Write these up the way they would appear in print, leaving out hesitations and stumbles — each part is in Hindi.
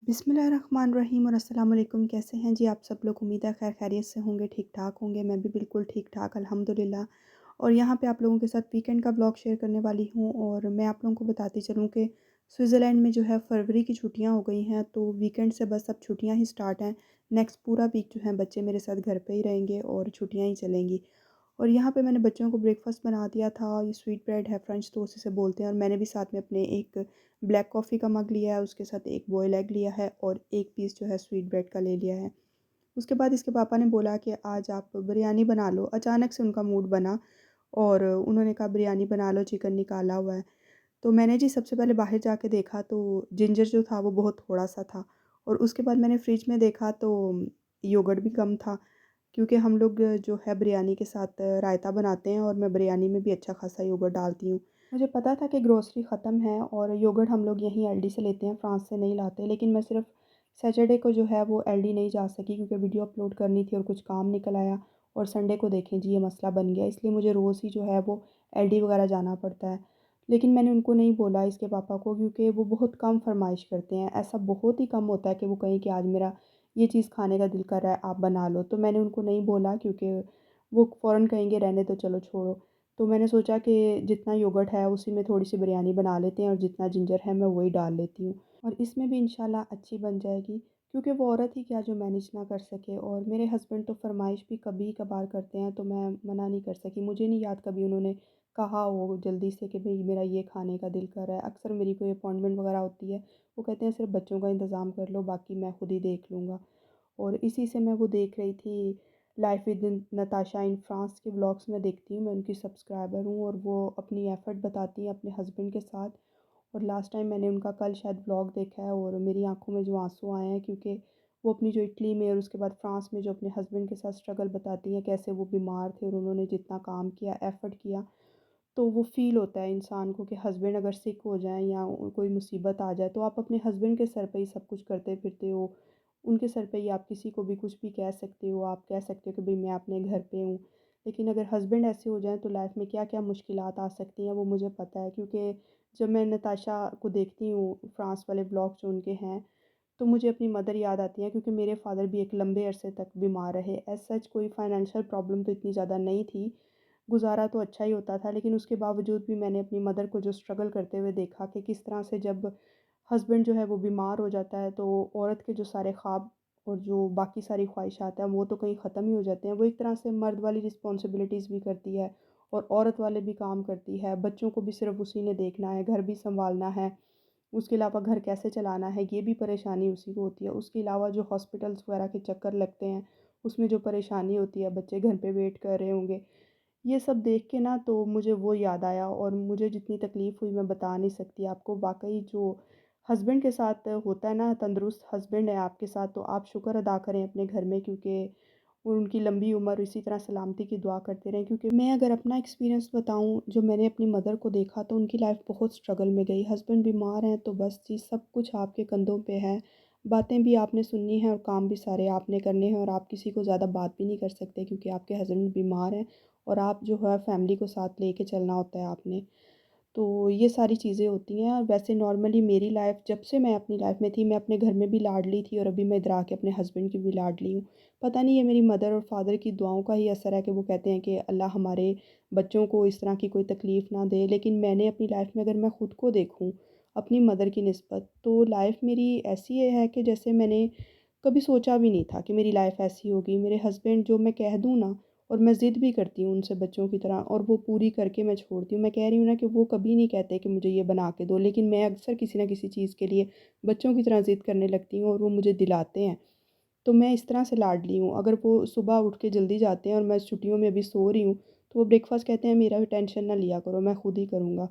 बिस्मिल्लाहिर्रहमानिर्रहीम और अस्सलाम वालेकुम। कैसे हैं जी आप सब लोग? उम्मीद है खैर खैरियत से होंगे, ठीक-ठाक होंगे। मैं भी बिल्कुल ठीक-ठाक अल्हम्दुलिल्लाह। और यहाँ पे आप लोगों के साथ वीकेंड का ब्लॉग शेयर करने वाली हूँ और मैं आप लोगों को बताती चलूँ कि स्विट्ज़रलैंड में जो है फरवरी की छुट्टियाँ हो गई हैं, तो वीकेंड से बस अब छुट्टियाँ ही स्टार्ट हैं। नेक्स्ट पूरा वीक जो है बच्चे मेरे साथ घर पे ही रहेंगे और छुट्टियाँ ही चलेंगी। और यहाँ पे मैंने बच्चों को ब्रेकफ़ास्ट बना दिया था। ये स्वीट ब्रेड है, फ्रेंच टोस्ट इसे बोलते हैं, और मैंने भी साथ में अपने एक ब्लैक कॉफ़ी का मग लिया है, उसके साथ एक बॉयल एग लिया है और एक पीस जो है स्वीट ब्रेड का ले लिया है। उसके बाद इसके पापा ने बोला कि आज आप बिरयानी बना लो। अचानक से उनका मूड बना और उन्होंने कहा बिरयानी बना लो, चिकन निकाला हुआ है। तो मैंने जी सबसे पहले बाहर जाके देखा तो जिंजर जो था वो बहुत थोड़ा-सा था, और उसके बाद मैंने फ्रिज में देखा तो योगर्ट भी कम था, क्योंकि हम लोग जो है बिरयानी के साथ रायता बनाते हैं और मैं बिरयानी में भी अच्छा खासा योगर्ट डालती हूँ। मुझे पता था कि ग्रोसरी ख़त्म है और योगर्ट हम लोग यहीं एलडी से लेते हैं, फ्रांस से नहीं लाते, लेकिन मैं सिर्फ़ सैटरडे को जो है वो एलडी नहीं जा सकी क्योंकि वीडियो अपलोड करनी थी और कुछ काम निकल आया, और संडे को देखें जी ये मसला बन गया, इसलिए मुझे रोज़ ही जो है वो एलडी वगैरह जाना पड़ता है। लेकिन मैंने उनको नहीं बोला इसके पापा को, क्योंकि वो बहुत कम फ़रमाइश करते हैं। ऐसा बहुत ही कम होता है कि वो कहें कि आज मेरा ये चीज़ खाने का दिल कर रहा है, आप बना लो। तो मैंने उनको नहीं बोला क्योंकि वो फ़ौरन कहेंगे रहने दो, चलो छोड़ो। तो मैंने सोचा कि जितना योगर्ट है उसी में थोड़ी-सी बिरयानी बना लेते हैं और जितना जिंजर है मैं वही डाल लेती हूँ। और इसमें भी इंशाल्लाह अच्छी बन जाएगी, क्योंकि वो औरत ही क्या जो मैनेज ना कर सके, और मेरे हस्बैंड तो फ़रमाइश भी कभी-कभार करते हैं तो मैं मना नहीं कर सकी। मुझे नहीं याद कभी उन्होंने कहा हो जल्दी से कि भई मेरा ये खाने का दिल कर रहा है। अक्सर मेरी कोई अपॉइंटमेंट वगैरह होती है, वो कहते हैं सिर्फ़ बच्चों का इंतज़ाम कर लो, बाकी मैं खुद ही देख लूँगा। और इसी से मैं वो देख रही थी, life with Natasha in France के व्लॉग्स मैं देखती हूँ, मैं उनकी सब्सक्राइबर हूँ और वो अपनी एफ़र्ट बताती हैं अपने हस्बैंड के साथ। और लास्ट टाइम मैंने उनका कल शायद व्लॉग देखा है और मेरी आँखों में जो आँसू आए हैं, क्योंकि वो अपनी जो इटली में और उसके बाद फ्रांस में जो अपने हस्बैंड के साथ स्ट्रगल बताती हैं, कैसे वो बीमार थे और उन्होंने जितना काम किया, एफ़र्ट किया, तो वो फ़ील होता है इंसान को कि हस्बैंड अगर सिक हो जाएँ या कोई मुसीबत आ जाए तो आप अपने हस्बैंड के सर पे ही सब कुछ करते फिरते हो। उनके सर पे ही आप किसी को भी कुछ भी कह सकते हो, आप कह सकते हो कि भई मैं अपने घर पे हूँ। लेकिन अगर हस्बैंड ऐसे हो जाएँ तो लाइफ़ में क्या-क्या मुश्किलात आ सकती हैं वो मुझे पता है, क्योंकि जब मैं नताशा को देखती हूँ, फ्रांस वाले ब्लॉग जो उनके हैं, तो मुझे अपनी मदर याद आती है, क्योंकि मेरे फ़ादर भी एक लंबे अरसे तक बीमार रहे। एज़ सच कोई फ़ाइनेंशियल प्रॉब्लम तो इतनी ज़्यादा नहीं थी, गुज़ारा तो अच्छा ही होता था, लेकिन उसके बावजूद भी मैंने अपनी मदर को जो स्ट्रगल करते हुए देखा कि किस तरह से जब हस्बैंड जो है वो बीमार हो जाता है तो औरत के जो सारे ख्वाब और जो बाकी सारी ख्वाहिशात हैं वो तो कहीं ख़त्म ही हो जाते हैं। वो एक तरह से मर्द वाली रिस्पॉन्सिबिलिटीज़ भी करती है और औरत वाले भी काम करती है। बच्चों को भी सिर्फ़ उसी ने देखना है, घर भी सँभालना है, उसके अलावा घर कैसे चलाना है ये भी परेशानी उसी को होती है। उसके अलावा जो हॉस्पिटल्स वगैरह के चक्कर लगते हैं, उसमें जो परेशानी होती है, बच्चे घर पे वेट कर रहे होंगे, ये सब देख के ना तो मुझे वो याद आया और मुझे जितनी तकलीफ़ हुई मैं बता नहीं सकती आपको। वाक़ई जो हस्बैंड के साथ होता है ना, तंदुरुस्त हस्बैंड है आपके साथ, तो आप शुक्र अदा करें अपने घर में, क्योंकि उनकी लंबी उम्र इसी तरह सलामती की दुआ करते रहें। क्योंकि मैं अगर अपना एक्सपीरियंस बताऊँ, जो मैंने अपनी मदर को देखा तो उनकी लाइफ़ बहुत स्ट्रगल में गई। हस्बैंड बीमार हैं तो बस जी सब कुछ आपके कंधों पे है। बातें भी आपने सुननी हैं और काम भी सारे आपने करने हैं, और आप किसी को ज़्यादा बात भी नहीं कर सकते क्योंकि आपके हस्बैंड बीमार हैं और आप जो है फैमिली को साथ लेके चलना होता है आपने। तो ये सारी चीज़ें होती हैं। और वैसे नॉर्मली मेरी लाइफ़ जब से मैं अपनी लाइफ़ में थी, मैं अपने घर में भी लाडली थी और अभी मैं इधर आके अपने हस्बैंड की भी लाडली हूँ। पता नहीं ये मेरी मदर और फादर की दुआओं का ही असर है कि वो कहते हैं कि अल्लाह हमारे बच्चों को इस तरह की कोई तकलीफ़ ना दे। लेकिन मैंने अपनी लाइफ़ में अगर मैं खुद को देखूँ, अपनी मदर की निस्बत, तो लाइफ़ मेरी ऐसी है कि जैसे मैंने कभी सोचा भी नहीं था कि मेरी लाइफ़ ऐसी होगी। मेरे हस्बैंड जो मैं कह दूँ ना, और मैं ज़िद भी करती हूँ उनसे बच्चों की तरह, और वो पूरी करके मैं छोड़ती हूँ। मैं कह रही हूँ ना कि वो कभी नहीं कहते कि मुझे ये बना के दो, लेकिन मैं अक्सर किसी न किसी चीज़ के लिए बच्चों की तरह ज़िद करने लगती हूँ और वो मुझे दिलाते हैं। तो मैं इस तरह से लाडली हूँ। अगर वो सुबह उठ के जल्दी जाते हैं और मैं छुट्टियों में अभी सो रही हूँ, तो वो ब्रेकफ़ास्ट कहते हैं मेरा भी टेंशन ना लिया करो, मैं खुद ही करूँगा।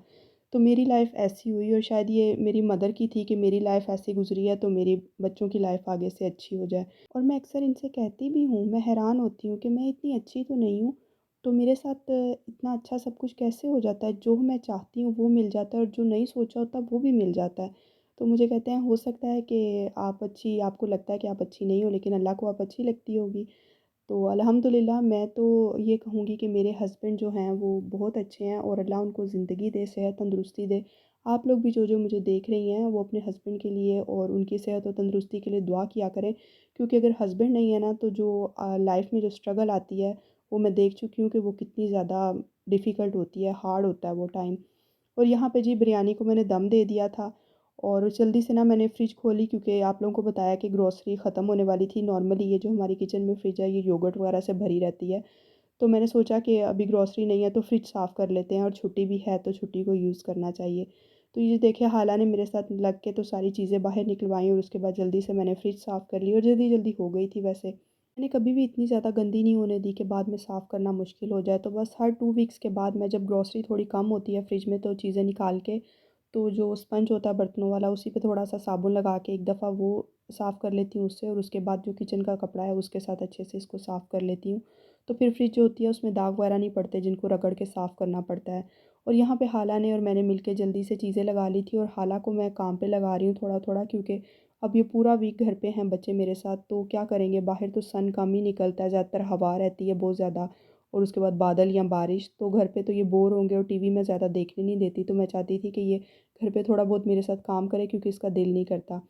तो मेरी लाइफ़ ऐसी हुई, और शायद ये मेरी मदर की थी कि मेरी लाइफ़ ऐसी गुज़री है तो मेरी बच्चों की लाइफ़ आगे से अच्छी हो जाए। और मैं अक्सर इनसे कहती भी हूँ, मैं हैरान होती हूँ कि मैं इतनी अच्छी तो नहीं हूँ, तो मेरे साथ इतना अच्छा सब कुछ कैसे हो जाता है? जो मैं चाहती हूँ वो मिल जाता है और जो नहीं सोचा होता वो भी मिल जाता है। तो मुझे कहते हैं हो सकता है कि आपको लगता है कि आप अच्छी नहीं हो, लेकिन अल्लाह को आप अच्छी लगती होगी। तो अल्हम्दुलिल्लाह मैं तो ये कहूँगी कि मेरे हस्बैंड जो हैं वो बहुत अच्छे हैं और अल्लाह उनको ज़िंदगी दे, सेहत तंदुरुस्ती दे। आप लोग भी जो मुझे देख रही हैं वो अपने हस्बैंड के लिए और उनकी सेहत और तंदुरुस्ती के लिए दुआ किया करें, क्योंकि अगर हस्बैंड नहीं है ना तो जो लाइफ में जो स्ट्रगल आती है वो मैं देख चुकी हूँ कि वो कितनी ज़्यादा डिफ़िकल्ट होती है, हार्ड होता है वो टाइम। और यहाँ पे जी बिरयानी को मैंने दम दे दिया था और जल्दी से ना मैंने फ्रिज खोली, क्योंकि आप लोगों को बताया कि ग्रोसरी ख़त्म होने वाली थी। नॉर्मली ये जो हमारी किचन में फ्रिज है ये योगर्ट वगैरह से भरी रहती है। तो मैंने सोचा कि अभी ग्रोसरी नहीं है तो फ्रिज साफ़ कर लेते हैं, और छुट्टी भी है तो छुट्टी को यूज़ करना चाहिए। तो ये देखिए हाला ने मेरे साथ लग के तो सारी चीज़ें बाहर निकलवाई और उसके बाद जल्दी से मैंने फ्रिज साफ़ कर ली, और जल्दी-जल्दी हो गई थी वैसे। मैंने कभी भी इतनी ज़्यादा गंदी नहीं होने दी कि बाद में साफ़ करना मुश्किल हो जाए। तो बस हर 2 वीक्स के बाद मैं, जब ग्रोसरी थोड़ी कम होती है फ्रिज में, तो चीज़ें निकाल के, तो जो स्पंज होता है बर्तनों वाला उसी पे थोड़ा-सा साबुन लगा के एक दफ़ा वो साफ़ कर लेती हूँ उससे, और उसके बाद जो किचन का कपड़ा है उसके साथ अच्छे से इसको साफ़ कर लेती हूँ। तो फिर फ्रिज जो होती है उसमें दाग वगैरह नहीं पड़ते जिनको रगड़ के साफ़ करना पड़ता है। और यहाँ पे हाला ने और मैंने मिलके जल्दी से चीज़ें लगा ली थी, और हाला को मैं काम पे लगा रही हूँ थोड़ा-थोड़ा, क्योंकि अब ये पूरा वीक घर पे हैं बच्चे मेरे साथ, तो क्या करेंगे, बाहर तो सन कम ही निकलता है, ज़्यादातर हवा रहती है बहुत ज़्यादा, और उसके बाद बादल या बारिश, तो घर पे तो ये बोर होंगे और टीवी मैं ज़्यादा देखने नहीं देती। तो मैं चाहती थी कि ये घर पे थोड़ा बहुत मेरे साथ काम करे, क्योंकि इसका दिल नहीं करता।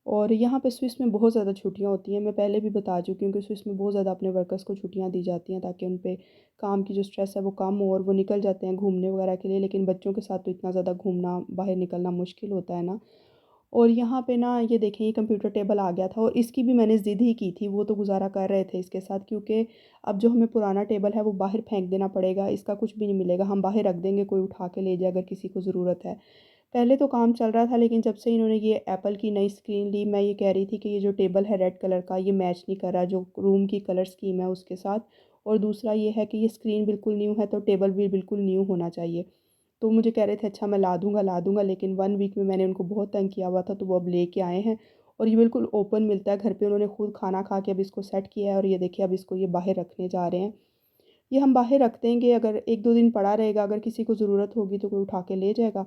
और यहाँ पे स्विस में बहुत ज़्यादा छुट्टियाँ होती हैं, मैं पहले भी बता चुकी हूँ कि स्विस में बहुत ज़्यादा अपने वर्कर्स को छुट्टियाँ दी जाती हैं, ताकि उन पे काम की जो स्ट्रेस है वो कम हो और वो निकल जाते हैं घूमने वगैरह के लिए। लेकिन बच्चों के साथ तो इतना ज़्यादा घूमना, बाहर निकलना मुश्किल होता है ना। और यहाँ पे ना ये देखें, ये कंप्यूटर टेबल आ गया था, और इसकी भी मैंने ज़िद ही की थी, वो तो गुज़ारा कर रहे थे इसके साथ, क्योंकि अब जो हमें पुराना टेबल है वो बाहर फेंक देना पड़ेगा, इसका कुछ भी नहीं मिलेगा, हम बाहर रख देंगे, कोई उठा के ले जाए अगर किसी को ज़रूरत है। पहले तो काम चल रहा था, लेकिन जब से इन्होंने ये एप्पल की नई स्क्रीन ली, मैं ये कह रही थी कि ये जो टेबल है रेड कलर का, ये मैच नहीं कर रहा जो रूम की कलर स्कीम है उसके साथ। और दूसरा ये है कि ये स्क्रीन बिल्कुल न्यू है, तो टेबल भी बिल्कुल न्यू होना चाहिए। तो मुझे कह रहे थे अच्छा मैं ला दूँगा, लेकिन 1 वीक में मैंने उनको बहुत तंग किया हुआ था, तो वो अब लेके आए हैं। और ये बिल्कुल ओपन मिलता है घर पे, उन्होंने खुद खाना खा के अब इसको सेट किया है, और ये देखिए अब इसको ये बाहर रखने जा रहे हैं। ये हम बाहर रख देंगे, अगर 1-2 दिन पड़ा रहेगा, अगर किसी को ज़रूरत होगी तो कोई उठा के ले जाएगा।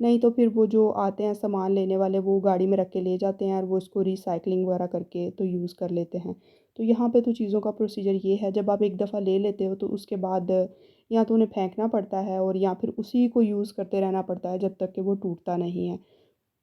नहीं तो फिर वो जो आते हैं सामान लेने वाले, वो गाड़ी में रख के ले जाते हैं, और वो उसको रिसाइक्लिंग वगैरह करके तो यूज़ कर लेते हैं। तो यहाँ पे तो चीज़ों का प्रोसीजर ये है, जब आप एक दफ़ा ले लेते हो तो उसके बाद या तो उन्हें फेंकना पड़ता है, और या फिर उसी को यूज़ करते रहना पड़ता है जब तक कि वो टूटता नहीं है।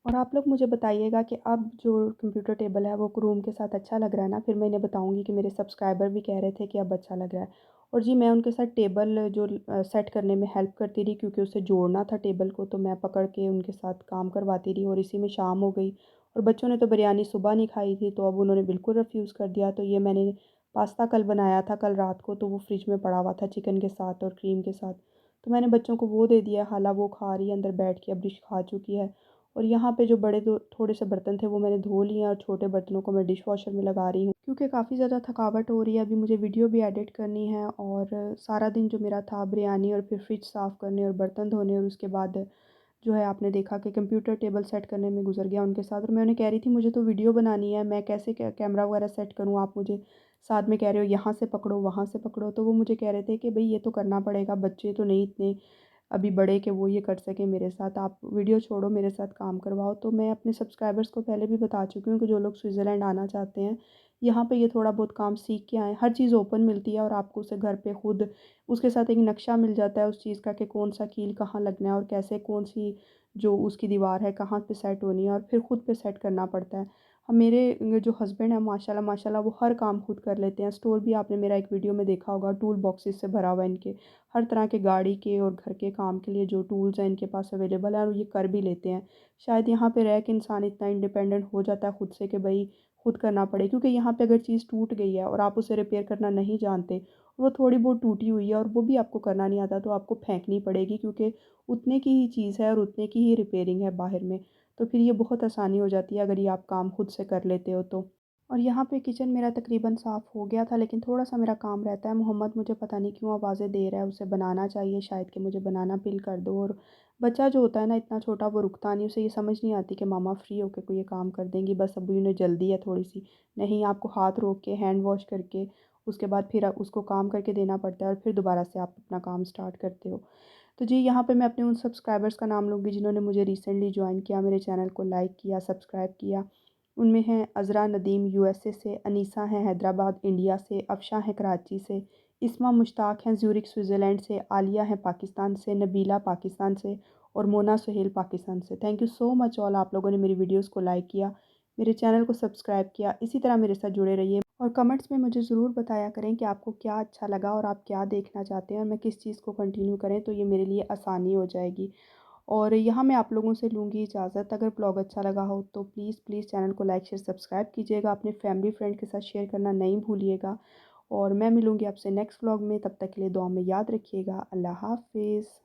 और आप लोग मुझे बताइएगा कि अब जो कंप्यूटर टेबल है वो रूम के साथ अच्छा लग रहा है ना? फिर मैं इन्हें बताऊँगी कि मेरे सब्सक्राइबर भी कह रहे थे कि अब अच्छा लग रहा है। और जी मैं उनके साथ टेबल जो सेट करने में हेल्प करती रही, क्योंकि उसे जोड़ना था टेबल को, तो मैं पकड़ के उनके साथ काम करवाती रही, और इसी में शाम हो गई। और बच्चों ने तो बिरयानी सुबह नहीं खाई थी, तो अब उन्होंने बिल्कुल रिफ्यूज़ कर दिया। तो ये मैंने पास्ता कल बनाया था, कल रात को, तो वो फ्रिज में पड़ा हुआ था चिकन के साथ और क्रीम के साथ। तो मैंने बच्चों को वो दे दिया, हाला वो खा रही है अंदर बैठ के, अब डिश खा चुकी है। और यहाँ पे जो बड़े दो थोड़े से बर्तन थे वो मैंने धो लिए हैं, और छोटे बर्तनों को मैं डिश वॉशर में लगा रही हूँ, क्योंकि काफ़ी ज़्यादा थकावट हो रही है। अभी मुझे वीडियो भी एडिट करनी है, और सारा दिन जो मेरा था बिरयानी और फिर फ्रिज साफ़ करने और बर्तन धोने, और उसके बाद जो है आपने देखा कि कंप्यूटर टेबल सेट करने में गुजर गया उनके साथ। और मैं उन्हें कह रही थी मुझे तो वीडियो बनानी है, मैं कैसे कैमरा वगैरह सेट करूँ, आप मुझे साथ में कह रहे हो यहाँ से पकड़ो वहाँ से पकड़ो। तो वो मुझे कह रहे थे कि भाई ये तो करना पड़ेगा, बच्चे तो नहीं इतने अभी बड़े कि वो ये कर सकें मेरे साथ, आप वीडियो छोड़ो मेरे साथ काम करवाओ। तो मैं अपने सब्सक्राइबर्स को पहले भी बता चुकी हूँ कि जो लोग स्विट्ज़रलैंड आना चाहते हैं, यहाँ पे ये थोड़ा बहुत काम सीख के आएँ। हर चीज़ ओपन मिलती है, और आपको उसे घर पे खुद उसके साथ एक नक्शा मिल जाता है उस चीज़ का कि कौन-सा कील कहाँ लगना है, और कैसे कौन-सी जो उसकी दीवार है कहाँ पे सेट होनी है, और फिर खुद पे सेट करना पड़ता है। मेरे जो हस्बैंड हैं माशाल्लाह माशाल्लाह वो हर काम खुद कर लेते हैं। स्टोर भी आपने मेरा एक वीडियो में देखा होगा, टूल बॉक्सेस से भरा हुआ है इनके। हर तरह के गाड़ी के और घर के काम के लिए जो टूल्स हैं इनके पास अवेलेबल हैं, और ये कर भी लेते हैं। शायद यहाँ पे रह के इंसान इतना इंडिपेंडेंट हो जाता है खुद से कि भई खुद करना पड़े, क्योंकि यहाँ पे अगर चीज़ टूट गई है और आप उसे रिपेयर करना नहीं जानते, वो थोड़ी बहुत टूटी हुई है और वो भी आपको करना नहीं आता, तो आपको फेंकनी पड़ेगी, क्योंकि उतने की ही चीज़ है और उतने की ही रिपेयरिंग है बाहर में। तो फिर ये बहुत आसानी हो जाती है अगर ये आप काम खुद से कर लेते हो तो। और यहाँ पे किचन मेरा तकरीबन साफ़ हो गया था, लेकिन थोड़ा-सा मेरा काम रहता है। मोहम्मद मुझे पता नहीं क्यों आवाज़ें दे रहा है, उसे बनाना चाहिए शायद कि मुझे बनाना पिल कर दो। और बच्चा जो होता है ना इतना छोटा, वो रुकता नहीं, उसे ये समझ नहीं आती कि मामा फ्री होके कोई ये काम कर देंगी, बस अभी उन्हें जल्दी है थोड़ी-सी। नहीं, आपको हाथ रोक के हैंड वॉश करके उसके बाद फिर उसको काम करके देना पड़ता है, और फिर दोबारा से आप अपना काम स्टार्ट करते हो। तो जी यहाँ पे मैं अपने उन सब्सक्राइबर्स का नाम लूँगी जिन्होंने मुझे रिसेंटली जॉइन किया, मेरे चैनल को लाइक किया, सब्सक्राइब किया। उनमें हैं अज़रा नदीम यूएसए से, अनीसा हैं हैदराबाद इंडिया से, अफ़शा हैं कराची से, इस्मा मुश्ताक हैं ज़्यूरिख स्विट्ज़रलैंड से, आलिया हैं पाकिस्तान से, नबीला पाकिस्तान से, और मोना सुहेल पाकिस्तान से। Thank you so much all, आप लोगों ने मेरी वीडियोज़ को लाइक किया, मेरे चैनल को सब्सक्राइब किया। इसी तरह मेरे साथ जुड़े रहिए और कमेंट्स में मुझे ज़रूर बताया करें कि आपको क्या अच्छा लगा और आप क्या देखना चाहते हैं और मैं किस चीज़ को कंटिन्यू करें, तो ये मेरे लिए आसानी हो जाएगी। और यहाँ मैं आप लोगों से लूँगी इजाज़त। अगर ब्लॉग अच्छा लगा हो तो प्लीज़ प्लीज़ चैनल को लाइक शेयर सब्सक्राइब कीजिएगा, अपने फैमिली फ्रेंड के साथ शेयर करना नहीं भूलिएगा। और मैं मिलूँगी आपसे नेक्स्ट व्लॉग में, तब तक के लिए दुआ में याद रखिएगा। अल्लाह हाफ़िज़।